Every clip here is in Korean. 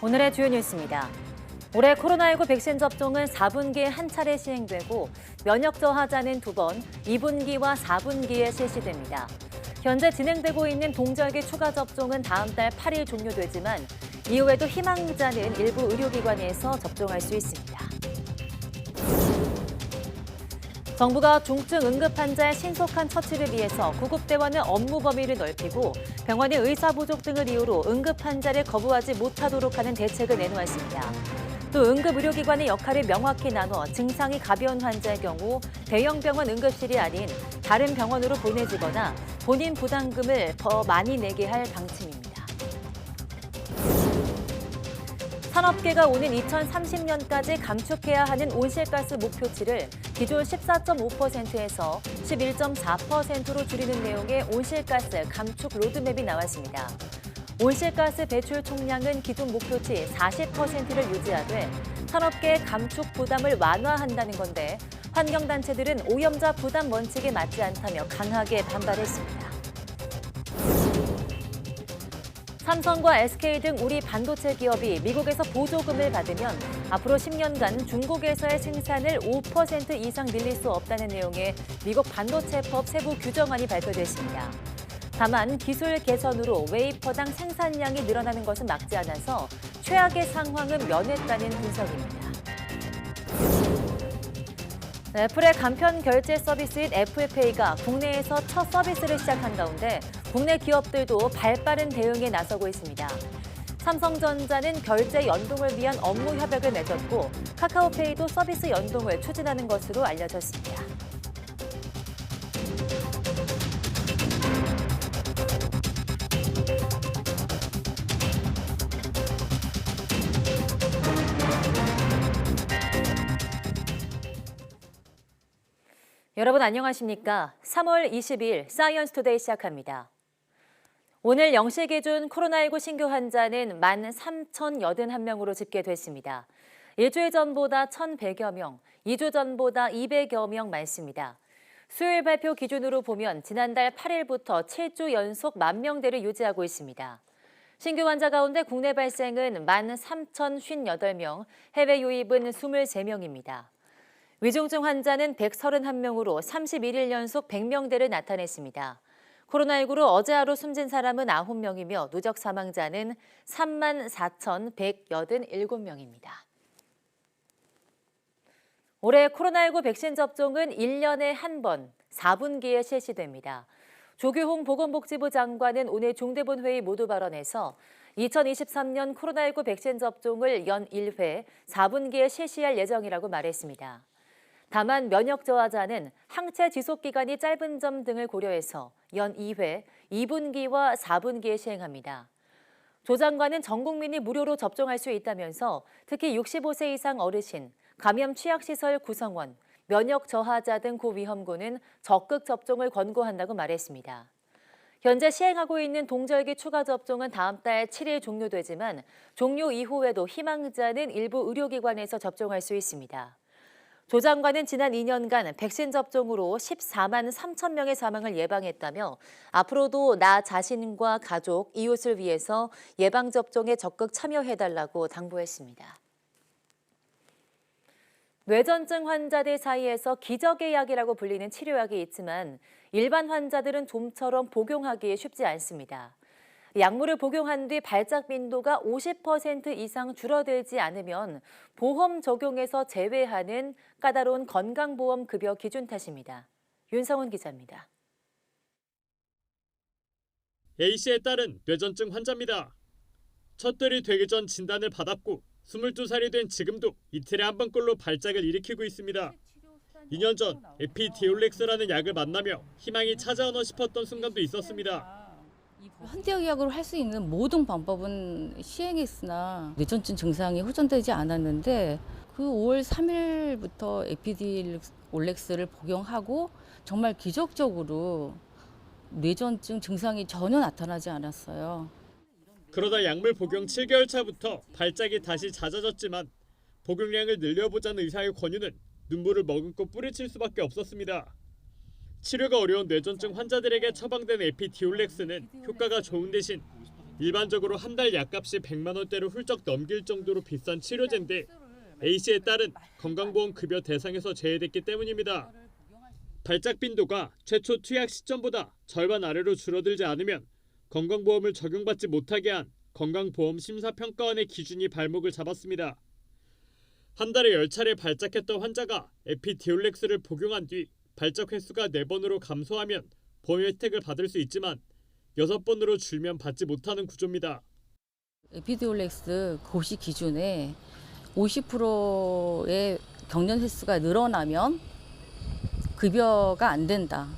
오늘의 주요 뉴스입니다. 올해 코로나19 백신 접종은 4분기에 한 차례 시행되고 면역 저하자는 2번, 2분기와 4분기에 실시됩니다. 현재 진행되고 있는 동절기 추가 접종은 다음 달 8일 종료되지만 이후에도 희망자는 일부 의료기관에서 접종할 수 있습니다. 정부가 중증 응급환자의 신속한 처치를 위해서 구급대원의 업무 범위를 넓히고 병원의 의사 부족 등을 이유로 응급환자를 거부하지 못하도록 하는 대책을 내놓았습니다. 또 응급의료기관의 역할을 명확히 나눠 증상이 가벼운 환자의 경우 대형 병원 응급실이 아닌 다른 병원으로 보내지거나 본인 부담금을 더 많이 내게 할 방침입니다. 산업계가 오는 2030년까지 감축해야 하는 온실가스 목표치를 기존 14.5%에서 11.4%로 줄이는 내용의 온실가스 감축 로드맵이 나왔습니다. 온실가스 배출 총량은 기존 목표치 40%를 유지하되 산업계의 감축 부담을 완화한다는 건데 환경단체들은 오염자 부담 원칙에 맞지 않다며 강하게 반발했습니다. 삼성과 SK 등 우리 반도체 기업이 미국에서 보조금을 받으면 앞으로 10년간 중국에서의 생산을 5% 이상 늘릴 수 없다는 내용의 미국 반도체법 세부 규정안이 발표됐습니다. 다만 기술 개선으로 웨이퍼당 생산량이 늘어나는 것은 막지 않아서 최악의 상황은 면했다는 분석입니다. 애플의 간편 결제 서비스인 애플페이가 국내에서 첫 서비스를 시작한 가운데 국내 기업들도 발빠른 대응에 나서고 있습니다. 삼성전자는 결제 연동을 위한 업무 협약을 맺었고 카카오페이도 서비스 연동을 추진하는 것으로 알려졌습니다. 여러분 안녕하십니까? 3월 20일 사이언스 투데이 시작합니다. 오늘 0시 기준 코로나19 신규 환자는 13,081명으로 집계됐습니다. 일주일 전보다 1,100여 명, 2주 전보다 200여 명 많습니다. 수요일 발표 기준으로 보면 지난달 8일부터 7주 연속 10,000명대를 유지하고 있습니다. 신규 환자 가운데 국내 발생은 13,058명, 해외 유입은 23명입니다. 위중증 환자는 131명으로 31일 연속 100명대를 나타냈습니다. 코로나19로 어제 하루 숨진 사람은 9명이며 누적 사망자는 34,187명입니다. 올해 코로나19 백신 접종은 1년에 한 번, 4분기에 실시됩니다. 조규홍 보건복지부 장관은 오늘 중대본 회의 모두 발언에서 2023년 코로나19 백신 접종을 연 1회, 4분기에 실시할 예정이라고 말했습니다. 다만 면역 저하자는 항체 지속 기간이 짧은 점 등을 고려해서 연 2회, 2분기와 4분기에 시행합니다. 조 장관은 전 국민이 무료로 접종할 수 있다면서 특히 65세 이상 어르신, 감염 취약시설 구성원, 면역 저하자 등 고위험군은 적극 접종을 권고한다고 말했습니다. 현재 시행하고 있는 동절기 추가 접종은 다음 달 7일 종료되지만 종료 이후에도 희망자는 일부 의료기관에서 접종할 수 있습니다. 조 장관은 지난 2년간 백신 접종으로 14만 3천 명의 사망을 예방했다며 앞으로도 나 자신과 가족, 이웃을 위해서 예방접종에 적극 참여해달라고 당부했습니다. 뇌전증 환자들 사이에서 기적의 약이라고 불리는 치료약이 있지만 일반 환자들은 좀처럼 복용하기 쉽지 않습니다. 약물을 복용한 뒤 발작 빈도가 50% 이상 줄어들지 않으면 보험 적용에서 제외하는 까다로운 건강보험 급여 기준 탓입니다. 윤성훈 기자입니다. A씨의 딸은 뇌전증 환자입니다. 첫돌이 되기 전 진단을 받았고 22살이 된 지금도 이틀에 한 번꼴로 발작을 일으키고 있습니다. 2년 전 에피디올렉스라는 약을 만나며 희망이 찾아오나 싶었던 순간도 있었습니다. 현대의학으로 할 수 있는 모든 방법은 시행했으나 뇌전증 증상이 호전되지 않았는데 그 5월 3일부터 에피디올렉스를 복용하고 정말 기적적으로 뇌전증 증상이 전혀 나타나지 않았어요. 그러다 약물 복용 7개월 차부터 발작이 다시 잦아졌지만 복용량을 늘려보자는 의사의 권유는 눈물을 머금고 뿌리칠 수밖에 없었습니다. 치료가 어려운 뇌전증 환자들에게 처방된 에피디올렉스는 효과가 좋은 대신 일반적으로 한 달 약값이 100만 원대를 훌쩍 넘길 정도로 비싼 치료제인데 A씨의 딸은 건강보험 급여 대상에서 제외됐기 때문입니다. 발작 빈도가 최초 투약 시점보다 절반 아래로 줄어들지 않으면 건강보험을 적용받지 못하게 한 건강보험심사평가원의 기준이 발목을 잡았습니다. 한 달에 10차례 발작했던 환자가 에피디올렉스를 복용한 뒤 발작 횟수가 4번으로 감소하면 보험 혜택을 받을 수 있지만 6번으로 줄면 받지 못하는 구조입니다. 에피디올렉스 고시 기준에 50%의 경련 횟수가 늘어나면 급여가 안 된다.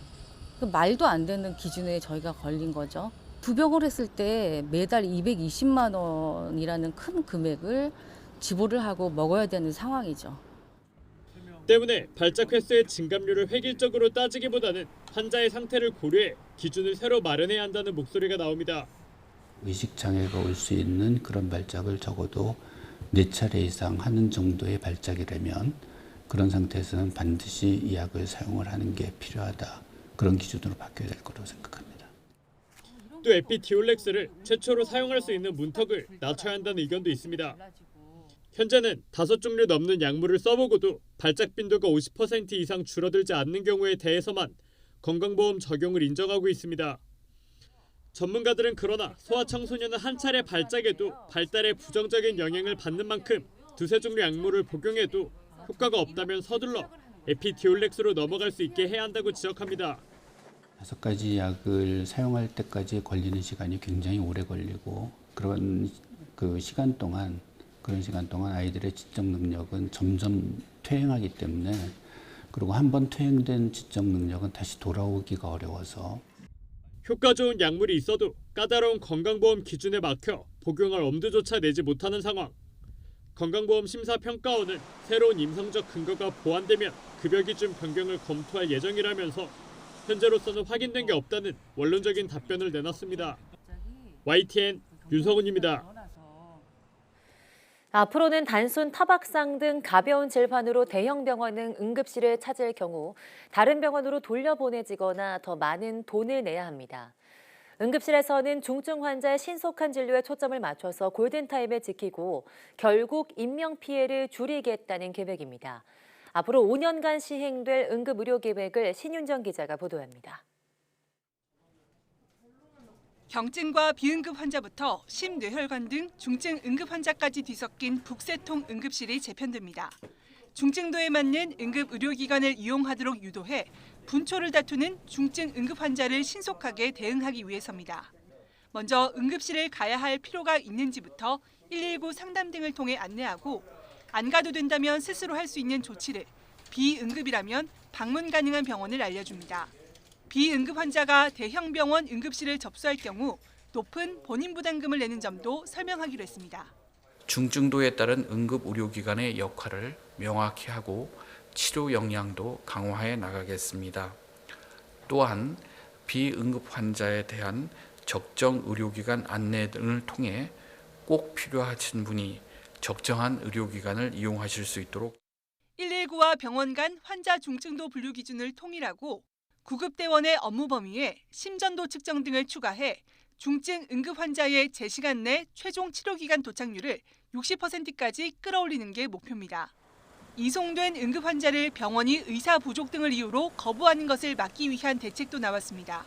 그 말도 안 되는 기준에 저희가 걸린 거죠. 두 병을 했을 때 매달 220만 원이라는 큰 금액을 지불을 하고 먹어야 되는 상황이죠. 때문에 발작 횟수의 증감률을 획일적으로 따지기보다는 환자의 상태를 고려해 기준을 새로 마련해야 한다는 목소리가 나옵니다. 의식장애가 올 수 있는 그런 발작을 적어도 4차례 이상 하는 정도의 발작이라면 그런 상태에서는 반드시 이 약을 사용을 하는 게 필요하다. 그런 기준으로 바뀌어야 될 거라고 생각합니다. 또 에피디올렉스를 최초로 사용할 수 있는 문턱을 낮춰야 한다는 의견도 있습니다. 현재는 5종류 넘는 약물을 써보고도 발작 빈도가 50% 이상 줄어들지 않는 경우에 대해서만 건강보험 적용을 인정하고 있습니다. 전문가들은 그러나 소아청소년은 한 차례 발작에도 발달에 부정적인 영향을 받는 만큼 2-3종류 약물을 복용해도 효과가 없다면 서둘러 에피디올렉스로 넘어갈 수 있게 해야 한다고 지적합니다. 5가지 약을 사용할 때까지 걸리는 시간이 굉장히 오래 걸리고 그런 시간 동안 아이들의 지적 능력은 점점 퇴행하기 때문에 그리고 한번 퇴행된 지적 능력은 다시 돌아오기가 어려워서 효과 좋은 약물이 있어도 까다로운 건강보험 기준에 막혀 복용할 엄두조차 내지 못하는 상황. 건강보험심사평가원은 새로운 임상적 근거가 보완되면 급여 기준 변경을 검토할 예정이라면서 현재로서는 확인된 게 없다는 원론적인 답변을 내놨습니다. YTN 윤성훈입니다. 앞으로는 단순 타박상 등 가벼운 질환으로 대형 병원은 응급실을 찾을 경우 다른 병원으로 돌려보내지거나 더 많은 돈을 내야 합니다. 응급실에서는 중증 환자의 신속한 진료에 초점을 맞춰서 골든타임을 지키고 결국 인명피해를 줄이겠다는 계획입니다. 앞으로 5년간 시행될 응급의료계획을 신윤정 기자가 보도합니다. 경증과 비응급 환자부터 심뇌혈관 등 중증 응급 환자까지 뒤섞인 북새통 응급실이 재편됩니다. 중증도에 맞는 응급 의료기관을 이용하도록 유도해 분초를 다투는 중증 응급 환자를 신속하게 대응하기 위해서입니다. 먼저 응급실에 가야 할 필요가 있는지부터 119 상담 등을 통해 안내하고 안 가도 된다면 스스로 할 수 있는 조치를, 비응급이라면 방문 가능한 병원을 알려줍니다. 비응급 환자가 대형 병원 응급실을 접수할 경우 높은 본인 부담금을 내는 점도 설명하기로 했습니다. 중증도에 따른 응급의료기관의 역할을 명확히 하고 치료 역량도 강화해 나가겠습니다. 또한 비응급 환자에 대한 적정 의료기관 안내 등을 통해 꼭 필요하신 분이 적정한 의료기관을 이용하실 수 있도록 119와 병원 간 환자 중증도 분류 기준을 통일하고 구급대원의 업무 범위에 심전도 측정 등을 추가해 중증 응급 환자의 제시간 내 최종 치료기간 도착률을 60%까지 끌어올리는 게 목표입니다. 이송된 응급 환자를 병원이 의사 부족 등을 이유로 거부하는 것을 막기 위한 대책도 나왔습니다.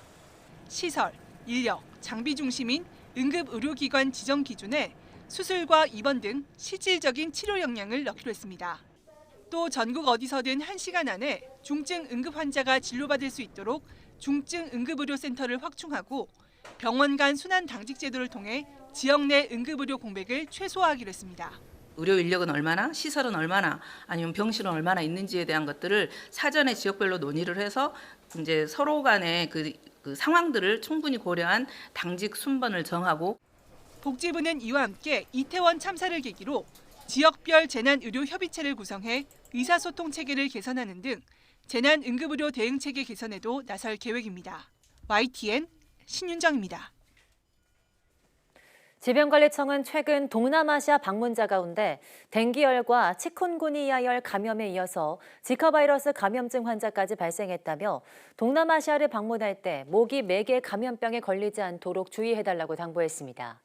시설, 인력, 장비 중심인 응급의료기관 지정 기준에 수술과 입원 등 실질적인 치료 역량을 넣기로 했습니다. 또 전국 어디서든 1시간 안에 중증 응급 환자가 진료받을 수 있도록 중증 응급의료센터를 확충하고 병원 간 순환 당직 제도를 통해 지역 내 응급의료 공백을 최소화하기로 했습니다. 의료 인력은 얼마나, 시설은 얼마나, 아니면 병실은 얼마나 있는지에 대한 것들을 사전에 지역별로 논의를 해서 이제 서로 간의 그 상황들을 충분히 고려한 당직 순번을 정하고 복지부는 이와 함께 이태원 참사를 계기로 지역별 재난의료협의체를 구성해 의사소통 체계를 개선하는 등 재난응급의료 대응체계 개선에도 나설 계획입니다. YTN 신윤정입니다. 질병관리청은 최근 동남아시아 방문자 가운데 댕기열과 치쿤구니아열 감염에 이어서 지카 바이러스 감염증 환자까지 발생했다며 동남아시아를 방문할 때 모기 매개 감염병에 걸리지 않도록 주의해달라고 당부했습니다.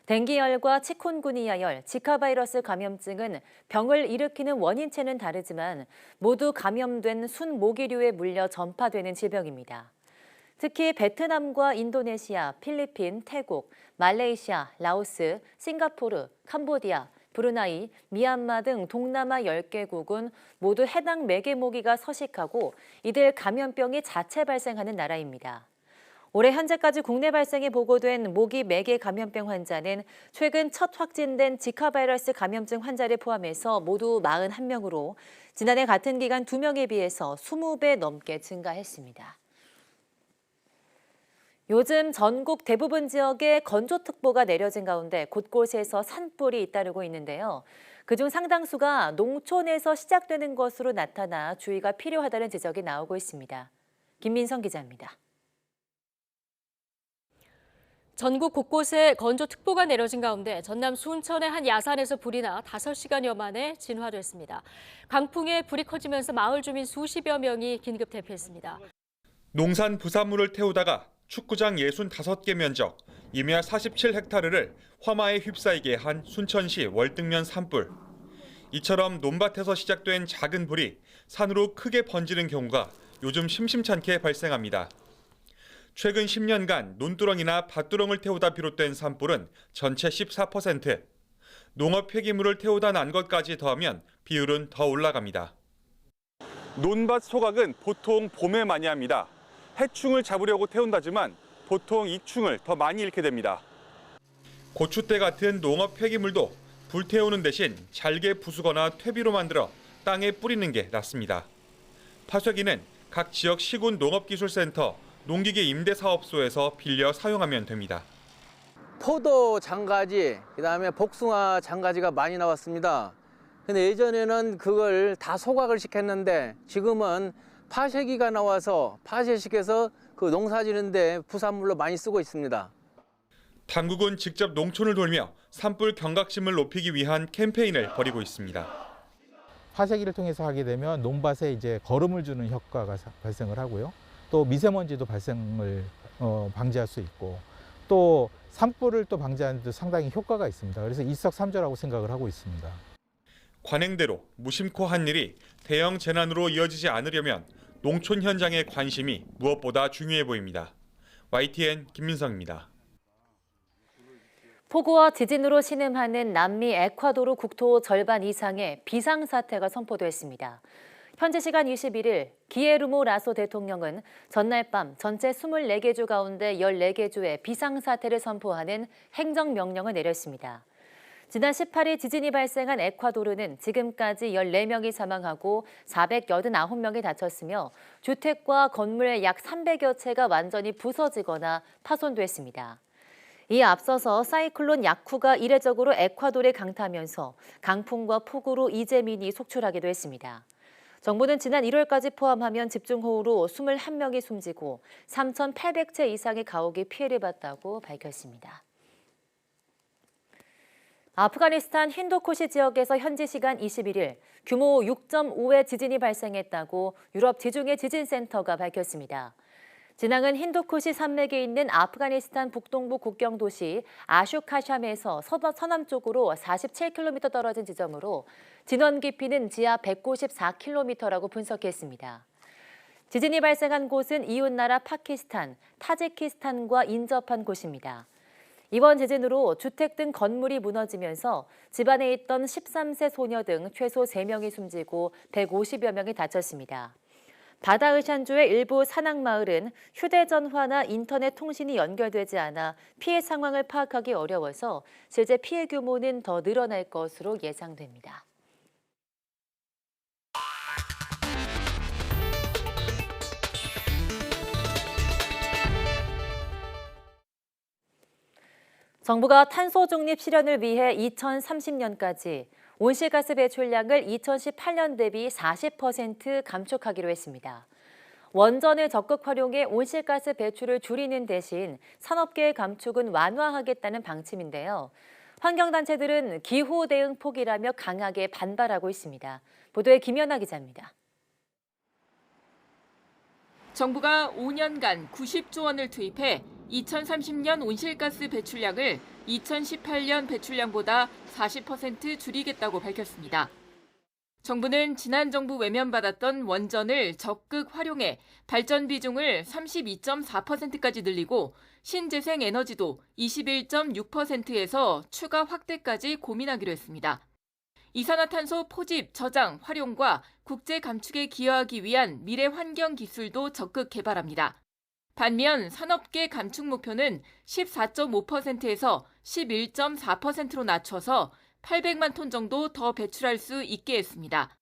댕기열과 치kun구니아열, 지카 바이러스 감염증은 병을 일으키는 원인체는 다르지만 모두 감염된 순모기류에 물려 전파되는 질병입니다. 특히 베트남과 인도네시아, 필리핀, 태국, 말레이시아, 라오스, 싱가포르, 캄보디아, 브루나이, 미얀마 등 동남아 10개국은 모두 해당 매개모기가 서식하고 이들 감염병이 자체 발생하는 나라입니다. 올해 현재까지 국내 발생이 보고된 모기 매개 감염병 환자는 최근 첫 확진된 지카 바이러스 감염증 환자를 포함해서 모두 41명으로 지난해 같은 기간 2명에 비해서 20배 넘게 증가했습니다. 요즘 전국 대부분 지역에 건조특보가 내려진 가운데 곳곳에서 산불이 잇따르고 있는데요. 그중 상당수가 농촌에서 시작되는 것으로 나타나 주의가 필요하다는 지적이 나오고 있습니다. 김민성 기자입니다. 전국 곳곳에 건조특보가 내려진 가운데 전남 순천의 한 야산에서 불이 나 5시간여 만에 진화됐습니다. 강풍에 불이 커지면서 마을 주민 수십여 명이 긴급 대피했습니다. 농산 부산물을 태우다가 축구장 65개 면적, 임야 47헥타르를 화마에 휩싸이게 한 순천시 월등면 산불. 이처럼 논밭에서 시작된 작은 불이 산으로 크게 번지는 경우가 요즘 심심찮게 발생합니다. 최근 10년간 논두렁이나 밭두렁을 태우다 비롯된 산불은 전체 14%, 농업 폐기물을 태우다 난 것까지 더하면 비율은 더 올라갑니다. 논밭 소각은 보통 봄에 많이 합니다. 해충을 잡으려고 태운다지만 보통 이충을 더 많이 잃게 됩니다. 고추대 같은 농업 폐기물도 불태우는 대신 잘게 부수거나 퇴비로 만들어 땅에 뿌리는 게 낫습니다. 파쇄기는 각 지역 시군 농업기술센터, 농기계 임대사업소에서 빌려 사용하면 됩니다. 포도 장가지, 그다음에 복숭아 장가지가 많이 나왔습니다. 근데 예전에는 그걸 다 소각을 시켰는데 지금은 파쇄기가 나와서 파쇄시켜서 그 농사 지는데 부산물로 많이 쓰고 있습니다. 당국은 직접 농촌을 돌며 산불 경각심을 높이기 위한 캠페인을 벌이고 있습니다. 파쇄기를 통해서 하게 되면 논밭에 이제 거름을 주는 효과가 발생을 하고요. 또 미세먼지도 발생을 방지할 수 있고 또 산불을 또 방지하는 데 상당히 효과가 있습니다. 그래서 일석삼조라고 생각을 하고 있습니다. 관행대로 무심코 한 일이 대형 재난으로 이어지지 않으려면 농촌 현장의 관심이 무엇보다 중요해 보입니다. YTN 김민성입니다. 폭우와 지진으로 신음하는 남미 에콰도르 국토 절반 이상의 비상사태가 선포됐습니다. 현지 시간 21일 기에르모 라소 대통령은 전날 밤 전체 24개 주 가운데 14개 주에 비상사태를 선포하는 행정명령을 내렸습니다. 지난 18일 지진이 발생한 에콰도르는 지금까지 14명이 사망하고 489명이 다쳤으며 주택과 건물 약 300여 채가 완전히 부서지거나 파손됐습니다. 이에 앞서서 사이클론 야쿠가 이례적으로 에콰도르에 강타하면서 강풍과 폭우로 이재민이 속출하기도 했습니다. 정부는 지난 1월까지 포함하면 집중호우로 21명이 숨지고 3,800채 이상의 가옥이 피해를 봤다고 밝혔습니다. 아프가니스탄 힌두쿠시 지역에서 현지 시간 21일 규모 6.5의 지진이 발생했다고 유럽 지중해 지진센터가 밝혔습니다. 진앙은 힌두쿠시 산맥에 있는 아프가니스탄 북동부 국경 도시 아슈카샴에서 서남쪽으로 47km 떨어진 지점으로 진원 깊이는 지하 194km라고 분석했습니다. 지진이 발생한 곳은 이웃나라 파키스탄, 타지키스탄과 인접한 곳입니다. 이번 지진으로 주택 등 건물이 무너지면서 집안에 있던 13세 소녀 등 최소 3명이 숨지고 150여 명이 다쳤습니다. 바다의샨주의 일부 산악마을은 휴대전화나 인터넷 통신이 연결되지 않아 피해 상황을 파악하기 어려워서 실제 피해 규모는 더 늘어날 것으로 예상됩니다. 정부가 탄소 중립 실현을 위해 2030년까지 온실가스 배출량을 2018년 대비 40% 감축하기로 했습니다. 원전을 적극 활용해 온실가스 배출을 줄이는 대신 산업계의 감축은 완화하겠다는 방침인데요. 환경단체들은 기후 대응 포기라며 강하게 반발하고 있습니다. 보도에 김연아 기자입니다. 정부가 5년간 90조 원을 투입해 2030년 온실가스 배출량을 2018년 배출량보다 40% 줄이겠다고 밝혔습니다. 정부는 지난 정부 외면받았던 원전을 적극 활용해 발전 비중을 32.4%까지 늘리고 신재생 에너지도 21.6%에서 추가 확대까지 고민하기로 했습니다. 이산화탄소 포집, 저장, 활용과 국제 감축에 기여하기 위한 미래 환경 기술도 적극 개발합니다. 반면 산업계 감축 목표는 14.5%에서 11.4%로 낮춰서 800만 톤 정도 더 배출할 수 있게 했습니다.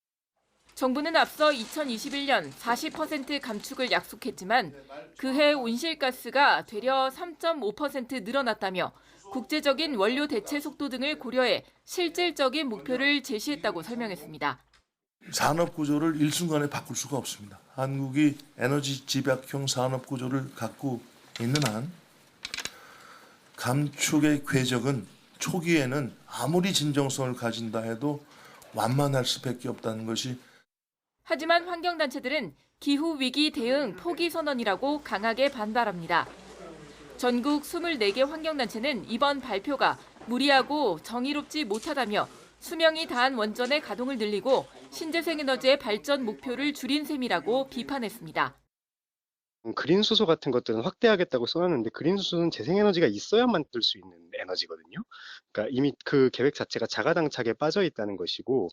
정부는 앞서 2021년 40% 감축을 약속했지만 그해 온실가스가 되려 3.5% 늘어났다며 국제적인 원료 대체 속도 등을 고려해 실질적인 목표를 제시했다고 설명했습니다. 산업 구조를 일순간에 바꿀 수가 없습니다. 한국이 에너지 집약형 산업 구조를 갖고 있는 한 감축의 궤적은 초기에는 아무리 진정성을 가진다 해도 완만할 수밖에 없다는 것이. 하지만 환경단체들은 기후위기 대응 포기 선언이라고 강하게 반발합니다. 전국 24개 환경단체는 이번 발표가 무리하고 정의롭지 못하다며 수명이 다한 원전의 가동을 늘리고 신재생에너지의 발전 목표를 줄인 셈이라고 비판했습니다. 그린 수소 같은 것들은 확대하겠다고 써놨는데 그린 수소는 재생에너지가 있어야만 뜰 수 있는 에너지거든요. 그러니까 이미 그 계획 자체가 자가당착에 빠져 있다는 것이고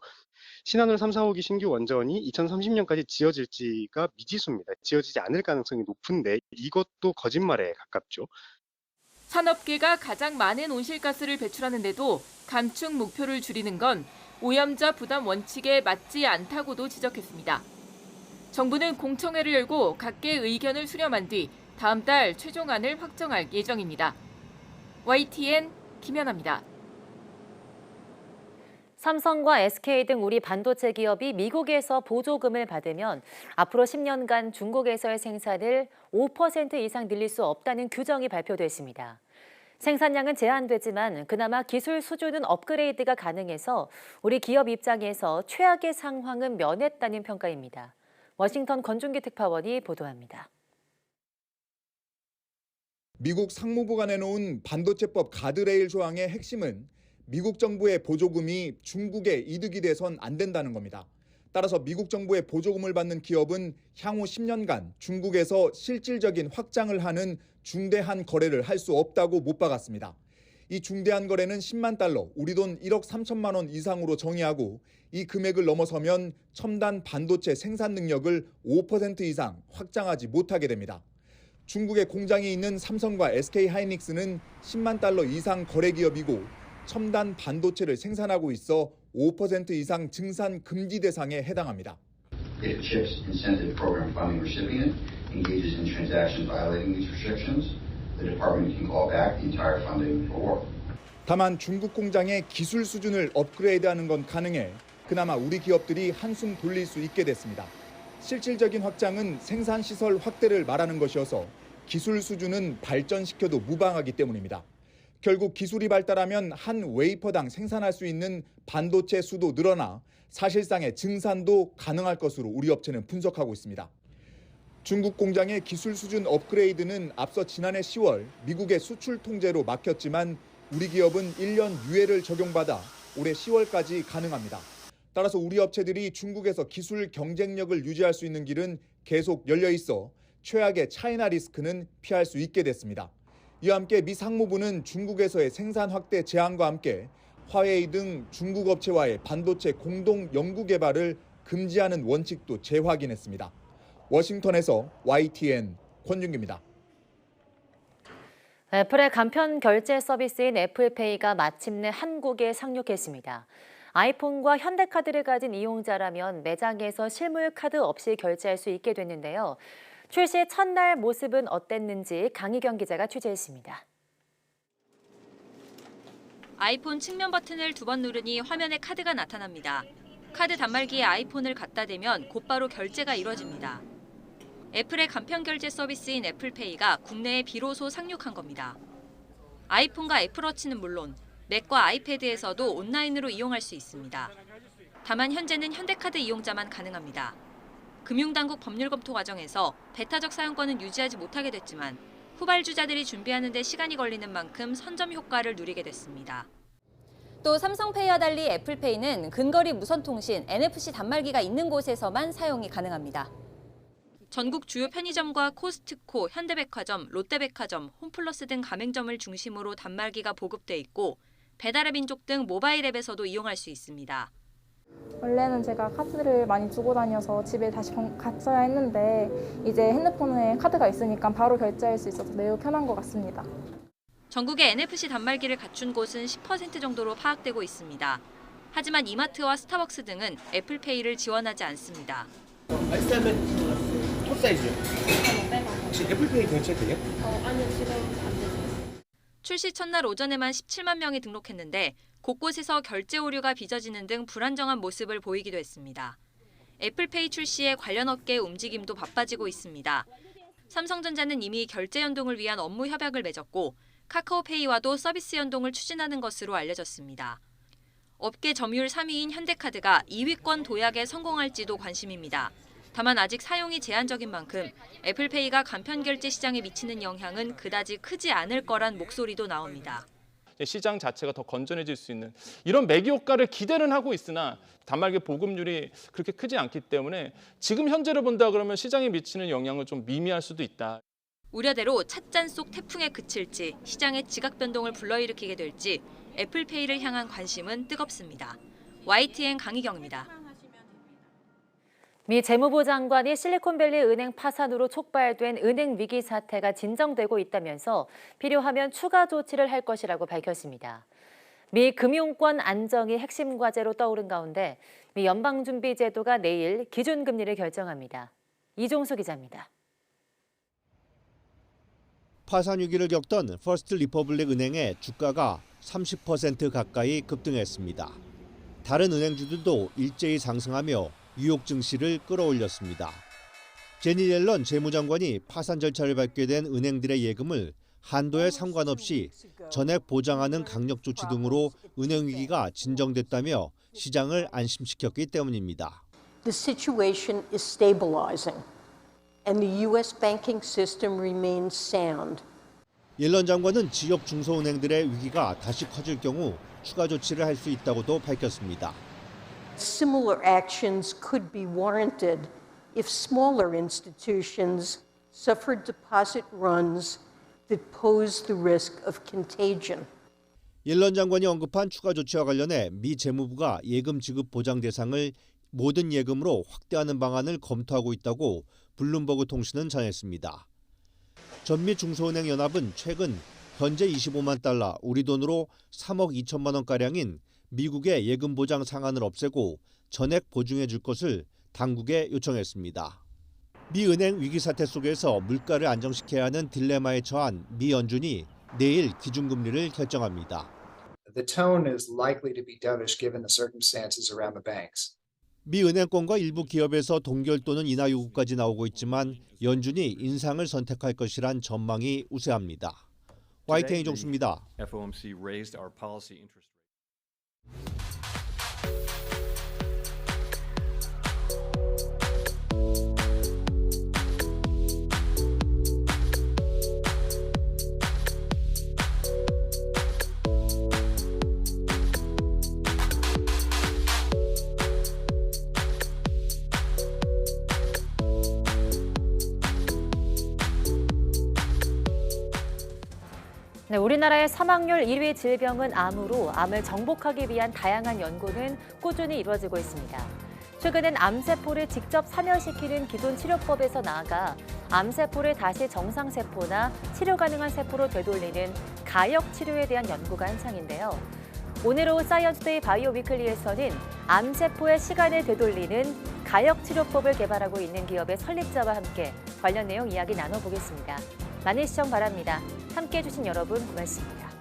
신한울 3, 4호기 신규 원전이 2030년까지 지어질지가 미지수입니다. 지어지지 않을 가능성이 높은데 이것도 거짓말에 가깝죠. 산업계가 가장 많은 온실가스를 배출하는데도 감축 목표를 줄이는 건 오염자 부담 원칙에 맞지 않다고도 지적했습니다. 정부는 공청회를 열고 각계 의견을 수렴한 뒤 다음 달 최종안을 확정할 예정입니다. YTN 김연아입니다. 삼성과 SK 등 우리 반도체 기업이 미국에서 보조금을 받으면 앞으로 10년간 중국에서의 생산을 5% 이상 늘릴 수 없다는 규정이 발표됐습니다. 생산량은 제한되지만 그나마 기술 수준은 업그레이드가 가능해서 우리 기업 입장에서 최악의 상황은 면했다는 평가입니다. 워싱턴 권준기 특파원이 보도합니다. 미국 상무부가 내놓은 반도체법 가드레일 조항의 핵심은 미국 정부의 보조금이 중국의 이득이 돼선 안 된다는 겁니다. 따라서 미국 정부의 보조금을 받는 기업은 향후 10년간 중국에서 실질적인 확장을 하는 중대한 거래를 할 수 없다고 못 박았습니다. 이 중대한 거래는 10만 달러, 우리 돈 1억 3천만 원 이상으로 정의하고 이 금액을 넘어서면 첨단 반도체 생산 능력을 5% 이상 확장하지 못하게 됩니다. 중국에 공장이 있는 삼성과 SK 하이닉스는 10만 달러 이상 거래 기업이고 첨단 반도체를 생산하고 있어 5% 이상 증산 금지 대상에 해당합니다. If CHIPS incentive program funding recipient engages in transactions violating these restrictions, the department can call back the entire funding award. 다만 중국 공장의 기술 수준을 업그레이드하는 건 가능해 그나마 우리 기업들이 한숨 돌릴 수 있게 됐습니다. 실질적인 확장은 생산 시설 확대를 말하는 것이어서 기술 수준은 발전시켜도 무방하기 때문입니다. 결국 기술이 발달하면 한 웨이퍼당 생산할 수 있는 반도체 수도 늘어나 사실상의 증산도 가능할 것으로 우리 업체는 분석하고 있습니다. 중국 공장의 기술 수준 업그레이드는 앞서 지난해 10월 미국의 수출 통제로 막혔지만 우리 기업은 1년 유예를 적용받아 올해 10월까지 가능합니다. 따라서 우리 업체들이 중국에서 기술 경쟁력을 유지할 수 있는 길은 계속 열려 있어 최악의 차이나 리스크는 피할 수 있게 됐습니다. 이와 함께 미 상무부는 중국에서의 생산 확대 제한과 함께 화웨이 등 중국 업체와의 반도체 공동 연구 개발을 금지하는 원칙도 재확인했습니다. 워싱턴에서 YTN 권준기입니다. 애플의 간편 결제 서비스인 애플페이가 마침내 한국에 상륙했습니다. 아이폰과 현대카드를 가진 이용자라면 매장에서 실물 카드 없이 결제할 수 있게 됐는데요. 출시 첫날 모습은 어땠는지 강희경 기자가 취재했습니다. 아이폰 측면 버튼을 2번 누르니 화면에 카드가 나타납니다. 카드 단말기에 아이폰을 갖다 대면 곧바로 결제가 이뤄집니다. 애플의 간편 결제 서비스인 애플페이가 국내에 비로소 상륙한 겁니다. 아이폰과 애플워치는 물론 맥과 아이패드에서도 온라인으로 이용할 수 있습니다. 다만 현재는 현대카드 이용자만 가능합니다. 금융당국 법률 검토 과정에서 배타적 사용권은 유지하지 못하게 됐지만 후발주자들이 준비하는 데 시간이 걸리는 만큼 선점 효과를 누리게 됐습니다. 또 삼성페이와 달리 애플페이는 근거리 무선통신 NFC 단말기가 있는 곳에서만 사용이 가능합니다. 전국 주요 편의점과 코스트코, 현대백화점, 롯데백화점, 홈플러스 등 가맹점을 중심으로 단말기가 보급돼 있고 배달의 민족 등 모바일 앱에서도 이용할 수 있습니다. 원래는 제가 카드를 많이 두고 다녀서 집에 다시 갔어야 했는데 이제 핸드폰에 카드가 있으니까 바로 결제할 수 있어서 매우 편한 것 같습니다. 전국에 NFC 단말기를 갖춘 곳은 10% 정도로 파악되고 있습니다. 하지만 이마트와 스타벅스 등은 애플페이를 지원하지 않습니다. 아이스하면 톱 사이즈요. 혹시 애플페이 결제돼요? 아니요, 지금 안 되세요. 출시 첫날 오전에만 17만 명이 등록했는데 곳곳에서 결제 오류가 빚어지는 등 불안정한 모습을 보이기도 했습니다. 애플페이 출시에 관련 업계의 움직임도 바빠지고 있습니다. 삼성전자는 이미 결제 연동을 위한 업무 협약을 맺었고 카카오페이와도 서비스 연동을 추진하는 것으로 알려졌습니다. 업계 점유율 3위인 현대카드가 2위권 도약에 성공할지도 관심입니다. 다만 아직 사용이 제한적인 만큼 애플페이가 간편 결제 시장에 미치는 영향은 그다지 크지 않을 거란 목소리도 나옵니다. 시장 자체가 더 건전해질 수 있는 이런 매기 효과를 기대는 하고 있으나 단말기 보급률이 그렇게 크지 않기 때문에 지금 현재로 본다 그러면 시장에 미치는 영향은 좀 미미할 수도 있다. 우려대로 찻잔 속 태풍에 그칠지 시장의 지각 변동을 불러일으키게 될지 애플페이를 향한 관심은 뜨겁습니다. YTN 강희경입니다. 미 재무부 장관이 실리콘밸리 은행 파산으로 촉발된 은행 위기 사태가 진정되고 있다면서 필요하면 추가 조치를 할 것이라고 밝혔습니다. 미 금융권 안정이 핵심 과제로 떠오른 가운데 미 연방준비제도가 내일 기준금리를 결정합니다. 이종수 기자입니다. 파산 위기를 겪던 퍼스트 리퍼블릭 은행의 주가가 30% 가까이 급등했습니다. 다른 은행주들도 일제히 상승하며 뉴욕 증시를 끌어올렸습니다. 제니 옐런 재무장관이 파산 절차를 밟게 된 은행들의 예금을 한도에 상관없이 전액 보장하는 강력 조치 등으로 은행 위기가 진정됐다며 시장을 안심시켰기 때문입니다. The situation is stabilizing and the US banking system remains sound. 옐런 장관은 지역 중소은행들의 위기가 다시 커질 경우 추가 조치를 할 수 있다고도 밝혔습니다. Similar actions could be warranted if smaller institutions suffered deposit runs that pose the risk of contagion. 옐런 장관이 언급한 추가 조치와 관련해 미 재무부가 예금 지급 보장 대상을 모든 예금으로 확대하는 방안을 검토하고 있다고 블룸버그 통신은 전했습니다. 전미 중소은행 연합은 최근 현재 25만 달러, 우리 돈으로 3억 2천만 원가량인 미국의 예금 보장 상한을 없애고 전액 보증해 줄 것을 당국에 요청했습니다. 미 은행 위기 사태 속에서 물가를 안정시켜야 하는 딜레마에 처한 미 연준이 내일 기준금리를 결정합니다. The tone is likely to be dovish given the circumstances around the banks. 미 은행권과 일부 기업에서 동결 또는 인하 요구까지 나오고 있지만 연준이 인상을 선택할 것이란 전망이 우세합니다. YTN 이종수입니다. FOMC raised our policy interest rate. 네, 우리나라의 사망률 1위 질병은 암으로 암을 정복하기 위한 다양한 연구는 꾸준히 이루어지고 있습니다. 최근엔 암세포를 직접 사멸시키는 기존 치료법에서 나아가 암세포를 다시 정상세포나 치료 가능한 세포로 되돌리는 가역 치료에 대한 연구가 한창인데요. 오늘 오후 사이언스데이 바이오 위클리에서는 암세포의 시간을 되돌리는 가역 치료법을 개발하고 있는 기업의 설립자와 함께 관련 내용 이야기 나눠보겠습니다. 많은 시청 바랍니다. 함께해 주신 여러분 고맙습니다.